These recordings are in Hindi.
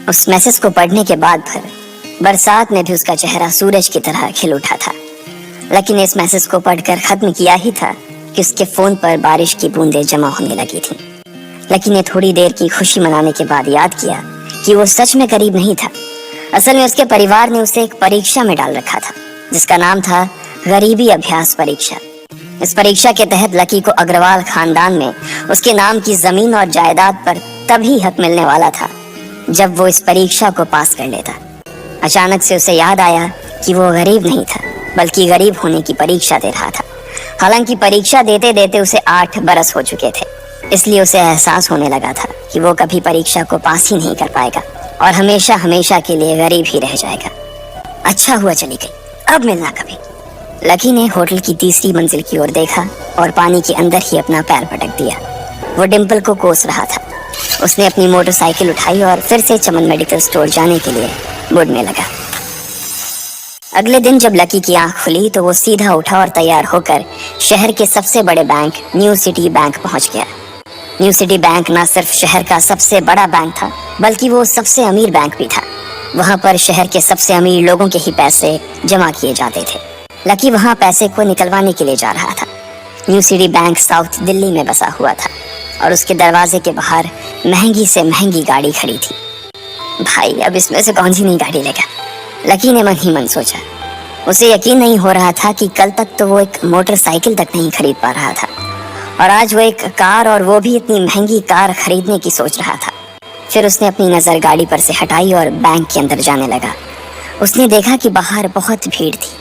उस मैसेज को पढ़ने के बाद बरसात में भी उसका चेहरा सूरज की तरह खिल उठा था। लकी ने इस मैसेज को पढ़कर खत्म किया ही था कि उसके फोन पर बारिश की बूंदें जमा होने लगी थी। लकी ने थोड़ी देर की खुशी मनाने के बाद याद किया कि वो सच में गरीब नहीं था। असल में उसके परिवार ने उसे एक परीक्षा में डाल रखा था जिसका नाम था गरीबी अभ्यास परीक्षा। इस परीक्षा के तहत लकी को अग्रवाल खानदान में उसके नाम की जमीन और जायदाद पर तभी हक मिलने वाला था जब वो इस परीक्षा को पास कर लेता। अचानक से उसे याद आया कि वो गरीब नहीं था बल्कि गरीब होने की परीक्षा दे रहा था। हालांकि परीक्षा देते देते उसे 8 बरस हो चुके थे, इसलिए उसे एहसास होने लगा था कि वो कभी परीक्षा को पास ही नहीं कर पाएगा और हमेशा हमेशा के लिए गरीब ही रह जाएगा। अच्छा हुआ चली गई, अब मिलना कभी। लकी ने होटल की तीसरी मंजिल की ओर देखा और पानी के अंदर ही अपना पैर पटक दिया। वो डिम्पल को कोस रहा था। उसने अपनी मोटरसाइकिल उठाई और फिर से चमन मेडिकल स्टोर जाने के लिए मुड़ने लगा। अगले दिन जब लकी की आंख खुली तो वो सीधा उठा और तैयार होकर शहर के सबसे बड़े बैंक न्यू सिटी बैंक पहुंच गया। न्यू सिटी बैंक न सिर्फ शहर का सबसे बड़ा बैंक था बल्कि वो सबसे अमीर बैंक भी था। वहां पर शहर के सबसे अमीर लोगों के ही पैसे जमा किए जाते थे। लकी वहां पैसे को निकलवाने के लिए जा रहा था। New city bank south Delhi में बसा हुआ था और उसके दरवाजे के बाहर महंगी से महंगी गाड़ी खड़ी थी। भाई, अब इसमें से कौन सी नई गाड़ी लेगा, लकी ने मन ही मन सोचा। उसे यकीन नहीं हो रहा था कि कल तक तो वो एक मोटरसाइकिल तक नहीं खरीद पा रहा था और आज वो एक कार, और वो भी इतनी महंगी कार खरीदने की सोच रहा था। फिर उसने अपनी नजर गाड़ी पर से हटाई और बैंक के अंदर जाने लगा। उसने देखा कि बाहर बहुत भीड़ थी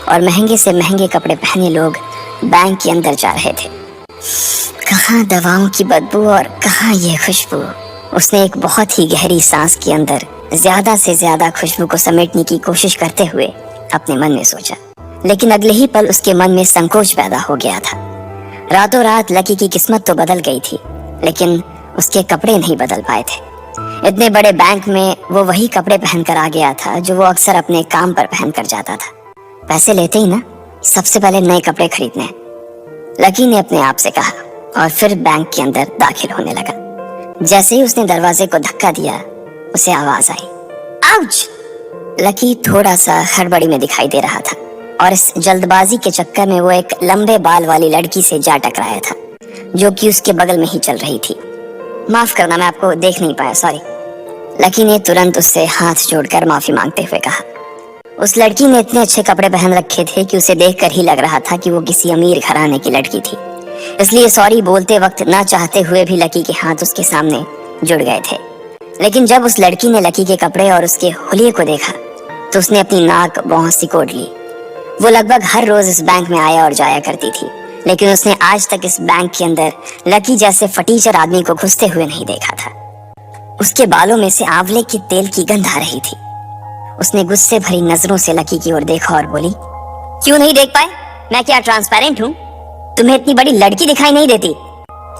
और महंगे से महंगे कपड़े पहने लोग बैंक के अंदर जा रहे थे। कहाँ दवाओं की बदबू और कहाँ ये खुशबू। उसने एक बहुत ही गहरी सांस के अंदर ज्यादा से ज्यादा खुशबू को समेटने की कोशिश करते हुए अपने मन में सोचा, लेकिन अगले ही पल उसके मन में संकोच पैदा हो गया था। रातों रात लकी की किस्मत तो बदल गई थी लेकिन उसके कपड़े नहीं बदल पाए थे। इतने बड़े बैंक में वो वही कपड़े पहनकर आ गया था जो वो अक्सर अपने काम पर पहनकर जाता था। पैसे लेते ही ना सबसे पहले नए कपड़े खरीदने, लकी ने अपने आप से कहा और फिर बैंक के अंदर दाखिल होने लगा। जैसे ही उसने दरवाजे को धक्का दिया उसे आवाज आई, आउच! लकी थोड़ा सा हड़बड़ी में दिखाई दे रहा था और इस जल्दबाजी के चक्कर में वो एक लंबे बाल वाली लड़की से जा टकराया था जो कि उसके बगल में ही चल रही थी। माफ करना, मैं आपको देख नहीं पाया, सॉरी। लकी ने तुरंत उससे हाथ जोड़कर माफी मांगते हुए कहा। उस लड़की ने इतने अच्छे कपड़े पहन रखे थे कि उसे देखकर ही लग रहा था कि वो किसी अमीर घराने की लड़की थी, इसलिए सॉरी बोलते वक्त ना चाहते हुए भी लकी के हाथ उसके सामने जुड़ गए थे। लेकिन जब उस लड़की ने लकी के कपड़े और उसके हुलिये को देखा तो उसने अपनी नाक भौं सिकोड़ ली। वो लगभग हर रोज इस बैंक में आया और जाया करती थी, लेकिन उसने आज तक इस बैंक के अंदर लकी जैसे फटीचर आदमी को घुसते हुए नहीं देखा था। उसके बालों में से आंवले के तेल की गंध आ रही थी। उसने गुस्से भरी नजरों से लकी की ओर देखा और बोली, क्यों नहीं देख पाए? मैं क्या ट्रांसपेरेंट हूँ? तुम्हें इतनी बड़ी लड़की दिखाई नहीं देती?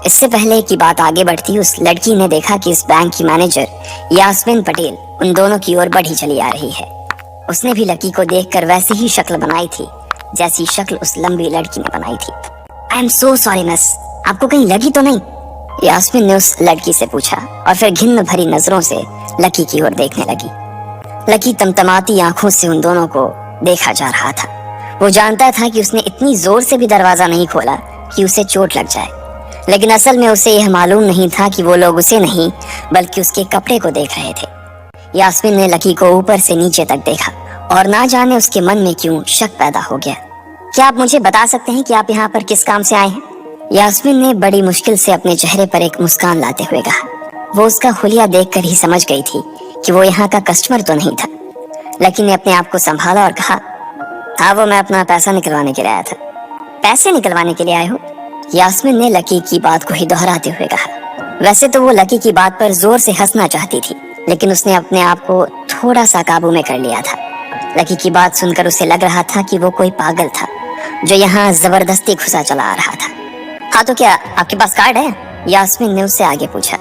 इससे पहले कि बात आगे बढ़ती, उस लड़की ने देखा कि इस बैंक की मैनेजर यास्मीन पटेल उन दोनों की ओर बढ़ी चली आ रही है। उसने भी लकी को देखकर वैसी ही शक्ल बनाई थी जैसी शक्ल उस लंबी लड़की ने बनाई थी। I am so sorry miss, आपको कहीं लगी तो नहीं? यास्मीन ने उस लड़की से पूछा और फिर घिन्न भरी नजरों से लकी की ओर देखने लगी। लकी तमतमाती आंखों से उन दोनों को देखा जा रहा था। वो जानता था कि उसने इतनी जोर से भी दरवाजा नहीं खोला कि उसे चोट लग जाए, लेकिन असल में उसे यह मालूम नहीं था कि वो लोग उसे नहीं बल्कि उसके कपड़े को देख रहे थे। यास्मीन ने लकी को ऊपर से नीचे तक देखा और ना जाने उसके मन में क्यों शक पैदा हो गया। क्या आप मुझे बता सकते हैं कि आप यहाँ पर किस काम से आए हैं? यास्मीन ने बड़ी मुश्किल से अपने चेहरे पर एक मुस्कान लाते हुए कहा। वो उसका हुलिया देखकर ही समझ गई थी कि वो यहाँ का कस्टमर तो नहीं था। लकी ने अपने आप को संभाला और कहा, हाँ, वो मैं अपना पैसा निकलवाने के लिए आया था। पैसे निकलवाने के लिए आए हो? यास्मीन ने लकी की बात को ही दोहराते हुए कहा। वैसे तो वो लकी की बात पर जोर से हंसना चाहती थी, लेकिन उसने अपने आप को थोड़ा सा काबू में कर लिया था। लकी की बात सुनकर उसे लग रहा था कि वो कोई पागल था जो यहाँ जबरदस्ती घुसा चला आ रहा था। हाँ, तो क्या आपके पास कार्ड है? यास्मीन ने उससे आगे पूछा।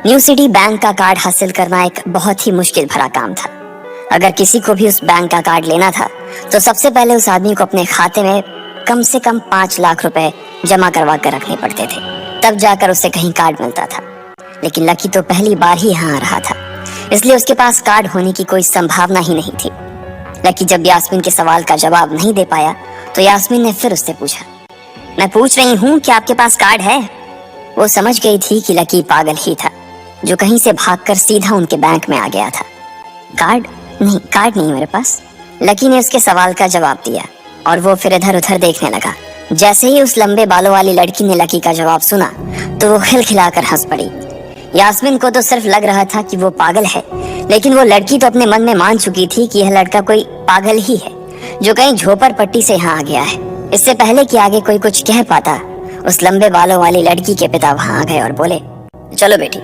न्यू सिटी बैंक का कार्ड हासिल करना एक बहुत ही मुश्किल भरा काम था। अगर किसी को भी उस बैंक का कार्ड लेना था तो सबसे पहले उस आदमी को अपने खाते में कम से कम 5 लाख रुपए जमा करवा कर रखने पड़ते थे, तब जाकर उसे कहीं कार्ड मिलता था। लेकिन लकी तो पहली बार ही यहाँ आ रहा था, इसलिए उसके पास कार्ड होने की कोई संभावना ही नहीं थी। लकी जब यास्मीन के सवाल का जवाब नहीं दे पाया तो यास्मीन ने फिर उससे पूछा, मैं पूछ रही हूँ कि आपके पास कार्ड है? वो समझ गई थी कि लकी पागल ही था जो कहीं से भागकर सीधा उनके बैंक में आ गया था। कार्ड नहीं मेरे पास। लकी ने उसके सवाल का जवाब दिया और वो फिर इधर उधर देखने लगा। जैसे ही उस लंबे बालों वाली लड़की ने लकी का जवाब सुना तो वो खिलखिलाकर हंस पड़ी। यास्मीन को तो सिर्फ लग रहा था कि वो पागल है, लेकिन वो लड़की तो अपने मन में मान चुकी थी कि यह लड़का कोई पागल ही है जो कहीं झोपड़पट्टी से यहाँ आ गया है। इससे पहले कि आगे कोई कुछ कह पाता, उस लंबे बालों वाली लड़की के पिता वहां आ गए और बोले, चलो बेटी।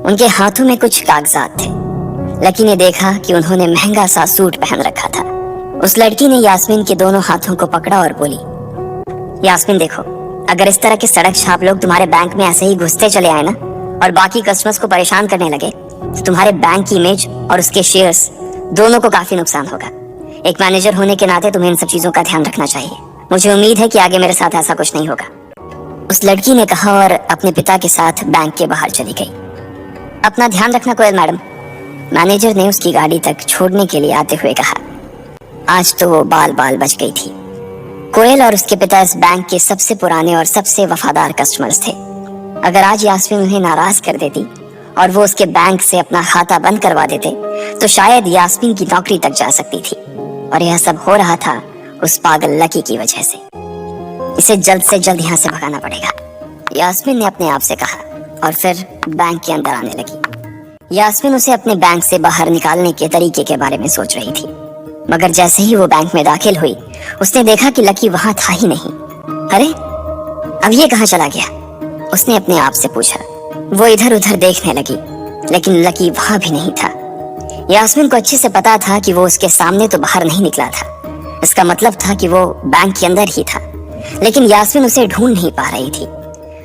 उनके हाथों में कुछ कागजात थे। लकी ने देखा कि उन्होंने महंगा सा सूट पहन रखा था। उस लड़की ने यास्मीन के दोनों हाथों को पकड़ा और बोली, यास्मीन देखो, अगर इस तरह के सड़क छाप लोग तुम्हारे बैंक में ऐसे ही घुसते चले आए ना और बाकी कस्टमर्स को परेशान करने लगे तो तुम्हारे बैंक की इमेज और उसके शेयर्स दोनों को काफी नुकसान होगा। एक मैनेजर होने के नाते तुम्हें इन सब चीजों का ध्यान रखना चाहिए। मुझे उम्मीद है कि आगे मेरे साथ ऐसा कुछ नहीं होगा, उस लड़की ने कहा और अपने पिता के साथ बैंक के बाहर चली गई। अपना ध्यान रखना कोयल मैडम, मैनेजर ने उसकी गाड़ी तक छोड़ने के लिए आते हुए कहा। आज तो वो बाल बाल बच गई थी। कोयल और उसके पिता इस बैंक के सबसे पुराने और सबसे वफादार कस्टमर्स थे। अगर आज यास्मीन उन्हें नाराज कर देती और वो उसके बैंक से अपना खाता बंद करवा देते तो शायद यास्मीन की नौकरी तक जा सकती थी। और यह सब हो रहा था उस पागल लकी की वजह से। इसे जल्द से जल्द यहाँ से भगाना पड़ेगा, यास्मीन ने अपने आप से कहा और फिर बैंक के अंदर आने लगी। यास्मीन उसे अपने बैंक से बाहर निकालने के तरीके के बारे में सोच रही थी, मगर जैसे ही वो बैंक में दाखिल हुई उसने देखा कि लकी वहां था ही नहीं। अरे अब ये कहाँ चला गया? उसने अपने आप से पूछा। वो इधर उधर देखने लगी, लेकिन लकी वहां भी नहीं था। यास्मीन को अच्छे से पता था कि वो उसके सामने तो बाहर नहीं निकला था। इसका मतलब था कि वो बैंक के अंदर ही था, लेकिन यास्मीन उसे ढूंढ नहीं पा रही थी।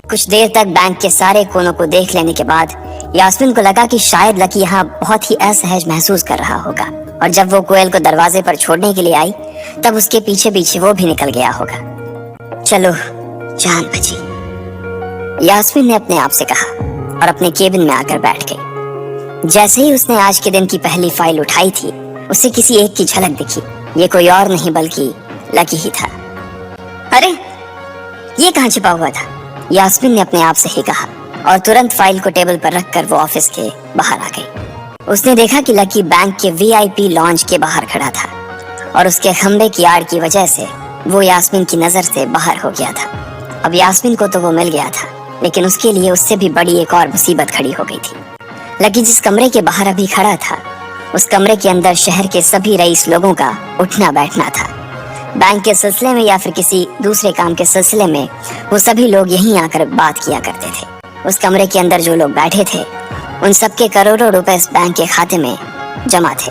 कुछ देर तक बैंक के सारे कोनों को देख लेने के बाद यास्मीन को लगा कि शायद लकी यहाँ बहुत ही असहज महसूस कर रहा होगा, और जब वो कोयल को दरवाजे पर छोड़ने के लिए आई तब उसके पीछे पीछे वो भी निकल गया होगा। चलो जान बची, यास्मीन ने अपने आप से कहा और अपने केबिन में आकर बैठ गई। जैसे ही उसने आज के दिन की पहली फाइल उठाई थी उसे किसी एक की झलक दिखी। ये कोई और नहीं बल्कि लकी ही था। अरे ये कहाँ छिपा हुआ था? यास्मीन ने अपने आप से ही कहा और तुरंत फाइल को टेबल पर रखकर वो ऑफिस के बाहर आ गई। उसने देखा कि लकी बैंक के वीआईपी लॉन्ज के बाहर खड़ा था और उसके खंबे की आड़ की वजह से वो यास्मीन की नजर से बाहर हो गया था। अब यास्मीन को तो वो मिल गया था, लेकिन उसके लिए उससे भी बड़ी एक और मुसीबत खड़ी हो गई थी। लकी जिस कमरे के बाहर अभी खड़ा था उस कमरे के अंदर शहर के सभी रईस लोगों का उठना बैठना था। बैंक के सिलसिले में या फिर किसी दूसरे काम के सिलसिले में वो सभी लोग यहीं आकर बात किया करते थे। उस कमरे के अंदर जो लोग बैठे थे उन सबके करोड़ों रुपए इस बैंक के खाते में जमा थे।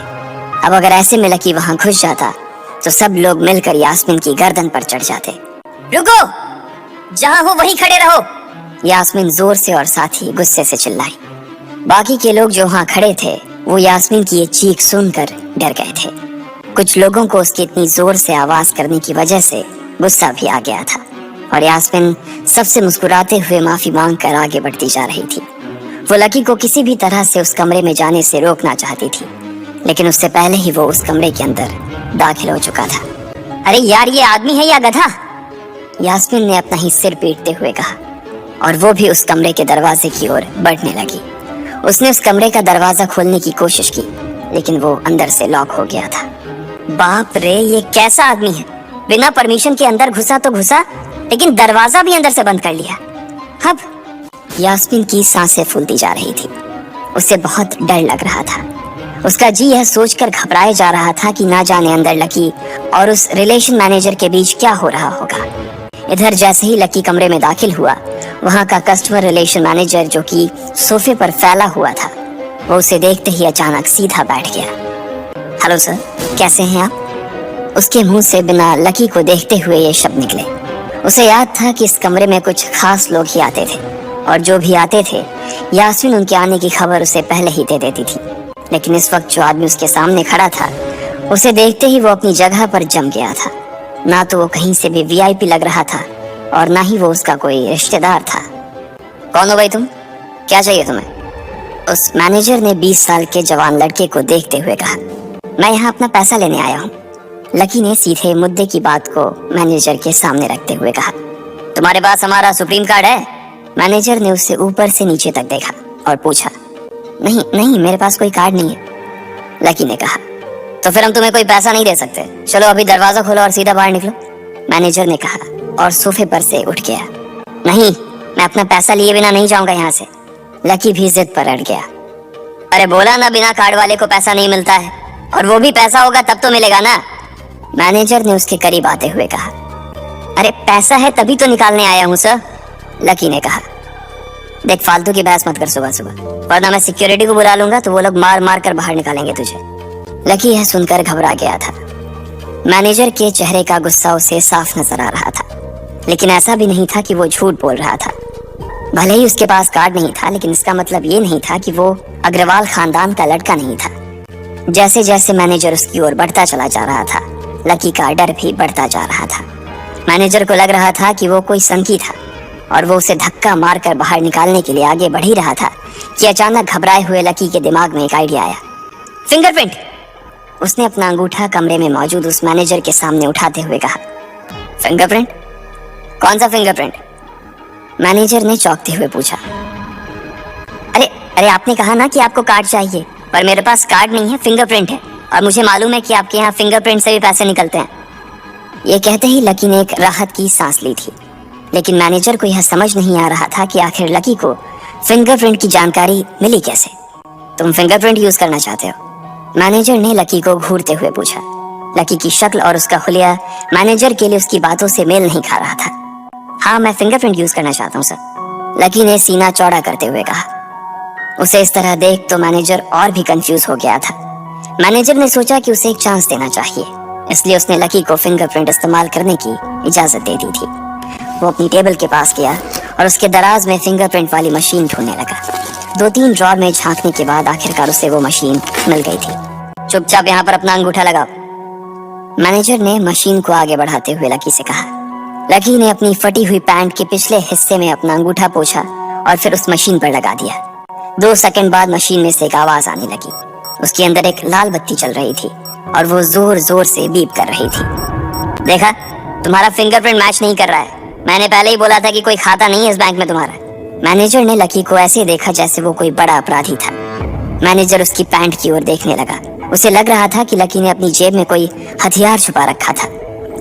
अब अगर ऐसे में लकी वहां घुस जाता तो सब लोग मिलकर यास्मीन की गर्दन पर चढ़ जाते। रुको, जहां हो वहीं खड़े रहो, यास्मीन जोर से और साथ ही गुस्से से चिल्लाई। बाकी के लोग जो वहां खड़े थे वो यास्मीन की ये चीख सुनकर डर गए थे। कुछ लोगों को उसकी इतनी जोर से आवाज करने की वजह से गुस्सा भी आ गया था और यास्मीन सबसे मुस्कुराते हुए माफी मांगकर आगे बढ़ती जा रही थी। वो लकी को किसी भी तरह से उस कमरे में जाने से रोकना चाहती थी, लेकिन उससे पहले ही वो उस कमरे के अंदर दाखिल हो चुका था। अरे यार, ये आदमी है या गधा? यास्मीन ने अपना ही सिर पीटते हुए कहा और वो भी उस कमरे के दरवाजे की ओर बढ़ने लगी। उसने उस कमरे का दरवाजा खोलने की कोशिश की, लेकिन वो अंदर से लॉक हो गया था। बाप रे, ये कैसा आदमी है? बिना परमिशन के अंदर घुसा तो घुसा, लेकिन दरवाजा भी अंदर से बंद कर लिया। अब यास्मीन की सांसें फूलती जा रही थी। उसे बहुत डर लग रहा था। उसका जी यह सोचकर घबराए जा रहा था कि ना जाने अंदर लकी और उस रिलेशन मैनेजर के बीच क्या हो रहा होगा। इधर जैसे ही लकी कमरे में दाखिल हुआ, वहां का कस्टमर रिलेशन मैनेजर जो कि सोफे पर फैला हुआ था, वो उसे देखते ही अचानक सीधा बैठ गया। हेलो सर, कैसे हैं आप? उसके मुंह से बिना लकी को देखते हुए ये शब्द निकले। उसे याद था कि इस कमरे में कुछ खास लोग ही आते थे और जो भी आते थे यास्मीन उनके आने की खबर उसे पहले ही दे देती थी। लेकिन इस वक्त जो आदमी उसके सामने खड़ा था, उसे देखते ही वो अपनी जगह पर जम गया था। ना तो वो कहीं से भी वीआईपी लग रहा था और ना ही वो उसका कोई रिश्तेदार था। कौन हो भाई तुम? क्या चाहिए तुम्हें? उस मैनेजर ने 20 साल के जवान लड़के को देखते हुए कहा, मैं यहाँ अपना पैसा लेने आया हूँ। लकी ने सीधे मुद्दे की बात को मैनेजर के सामने रखते हुए कहा, तुम्हारे पास हमारा सुप्रीम कार्ड है? मैनेजर ने उसे ऊपर से नीचे तक देखा और पूछा, नहीं नहीं, मेरे पास कोई कार्ड नहीं है। लकी ने कहा, तो फिर हम तुम्हें कोई पैसा नहीं दे सकते। चलो अभी दरवाजा खोलो और सीधा बाहर निकलो। मैनेजर ने कहा और सोफे पर से उठ गया। नहीं, मैं अपना पैसा लिए बिना नहीं जाऊंगा यहाँ से। लकी भी जिद पर अड़ गया। अरे बोला ना, बिना कार्ड वाले को पैसा नहीं मिलता है, और वो भी पैसा होगा तब तो मिलेगा ना। मैनेजर ने उसके करीब आते हुए कहा, अरे पैसा है तभी तो निकालने आया हूँ सर। लकी ने कहा, देख फालतू की बहस मत कर सुबह सुबह, वरना मैं सिक्योरिटी को बुला लूंगा तो वो लोग मार मार कर बाहर निकालेंगे तुझे। लकी यह सुनकर घबरा गया था। मैनेजर के चेहरे का गुस्सा उसे साफ नजर आ रहा था, लेकिन ऐसा भी नहीं था कि वो झूठ बोल रहा था। भले ही उसके पास कार्ड नहीं था, लेकिन इसका मतलब ये नहीं था कि वो अग्रवाल खानदान का लड़का नहीं था। जैसे जैसे मैनेजर उसकी ओर बढ़ता चला जा रहा था, लकी का डर भी बढ़ता जा रहा था। मैनेजर को लग रहा था कि वो कोई संकी था और वो उसे धक्का मारकर बाहर निकालने के लिए आगे बढ़ ही रहा था कि अचानक घबराए हुए लकी के दिमाग में एक आइडिया आया। फिंगरप्रिंट! उसने अपना अंगूठा कमरे में मौजूद उस मैनेजर के सामने उठाते हुए कहा। फिंगरप्रिंट? कौन सा फिंगरप्रिंट? मैनेजर ने चौंकते हुए पूछा। अरे अरे, आपने कहा ना कि आपको कार्ड चाहिए, पर मेरे पास कार्ड नहीं है, फिंगरप्रिंट है, और मुझे मालूम है कि आपके यहाँ फिंगरप्रिंट से भी पैसे निकलते हैं। ये कहते ही लकी ने एक राहत की सांस ली थी, लेकिन मैनेजर को यह समझ नहीं आ रहा था कि आखिर लकी को फिंगरप्रिंट की जानकारी मिली कैसे। तुम फिंगरप्रिंट यूज करना चाहते हो? मैनेजर ने लकी को घूरते हुए पूछा। लकी की शक्ल और उसका हुलिया मैनेजर के लिए उसकी बातों से मेल नहीं खा रहा था। हाँ, मैं फिंगरप्रिंट यूज करना चाहता हूँ सर, लकी ने सीना चौड़ा करते हुए कहा। उसे इस तरह देख तो मैनेजर और भी कंफ्यूज हो गया था। मैनेजर ने सोचा कि उसे एक चांस देना चाहिए, इसलिए उसने लकी को फिंगरप्रिंट इस्तेमाल करने की इजाजत दे दी थी। वो अपनी टेबल के पास गया और उसके दराज में फिंगरप्रिंट वाली मशीन ढूंढने लगा। 2-3 ड्रॉर में झांकने के बाद आखिरकार उसे वो मशीन मिल गई थी। चुपचाप यहाँ पर अपना अंगूठा लगाओ, मैनेजर ने मशीन को आगे बढ़ाते हुए लकी से कहा। लकी ने अपनी फटी हुई पैंट के पिछले हिस्से में अपना अंगूठा पोंछा और फिर उस मशीन पर लगा दिया। 2 सेकंड बाद मशीन में से एक आवाज आने लगी। उसके अंदर एक लाल बत्ती चल रही थी और वो जोर जोर से बीप कर रही थी। देखा, तुम्हारा फिंगरप्रिंट मैच नहीं कर रहा है। मैंने पहले ही बोला था कि कोई खाता नहीं है इस बैंक में तुम्हारा। मैनेजर ने लकी को ऐसे देखा जैसे वो कोई बड़ा अपराधी था। मैनेजर उसकी पैंट की ओर देखने लगा। उसे लग रहा था कि लकी ने अपनी जेब में कोई हथियार छुपा रखा था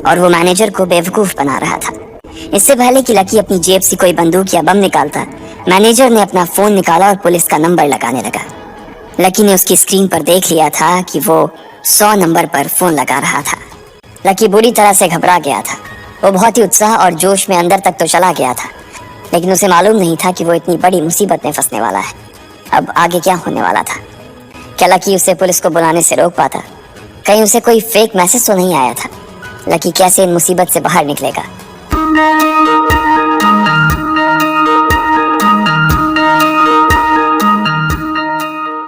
और वो मैनेजर को बेवकूफ बना रहा था। इससे पहले कि लकी अपनी जेब से कोई बंदूक या बम निकालता, मैनेजर ने अपना फोन निकाला और पुलिस का नंबर लगाने लगा। लकी ने उसकी स्क्रीन पर देख लिया था कि वो 100 नंबर पर फोन लगा रहा था। लकी बुरी तरह से घबरा गया था। वो बहुत ही उत्साह और जोश में अंदर तक तो चला गया था, लेकिन उसे मालूम नहीं था कि वो इतनी बड़ी मुसीबत में फंसने वाला है। अब आगे क्या होने वाला था? क्या लकी उसे पुलिस को बुलाने से रोक पाता? कहीं उसे कोई फेक मैसेज तो नहीं आया था? लकी कैसे इन मुसीबत से बाहर निकलेगा?